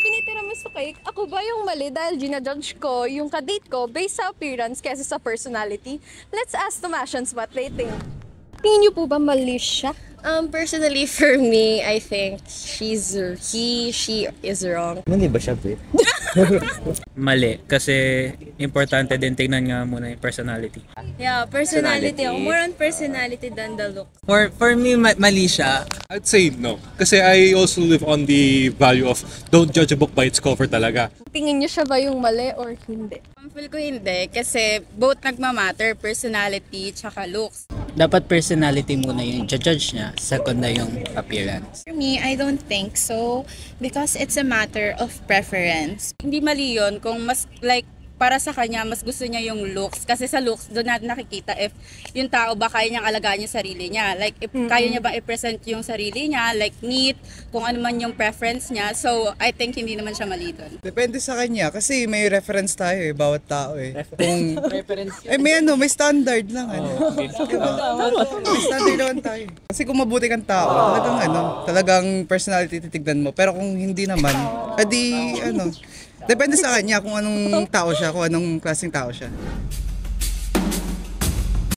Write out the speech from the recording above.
pinitira mo sa cake, ako ba yung mali dahil ginajudge ko yung kadate ko based sa appearance kaysa sa personality? Let's ask Tomasians what they think. Tingin niyo po ba mali siya? Personally for me, I think she is wrong. Hindi ba siya, babe? Mali. Kasi importante din tingnan nga muna yung personality. Yeah, personality. More on personality than the look. For me, mali siya. I'd say no. Kasi I also live on the value of don't judge a book by its cover talaga. Tingin niyo siya ba yung mali or hindi? Feel ko hindi kasi both nagmamatter, personality tsaka looks. Dapat personality muna yung judge niya, second na yung appearance. For me, I don't think so because it's a matter of preference. Hindi mali yun kung mas like para sa kanya, mas gusto niya yung looks. Kasi sa looks, doon natin nakikita if yung tao ba kaya niyang alagaan yung sarili niya. Like, if kaya niya bang i-present yung sarili niya, like neat, kung ano man yung preference niya. So, I think hindi naman siya mali doon. Depende sa kanya kasi may reference tayo bawat tao Kung may standard lang Diba? May standard naman tayo. Kasi kung mabuti kang tao, talagang personality titignan mo. Pero kung hindi naman, depende sa kanya kung anong tao siya, kung anong klaseng tao siya.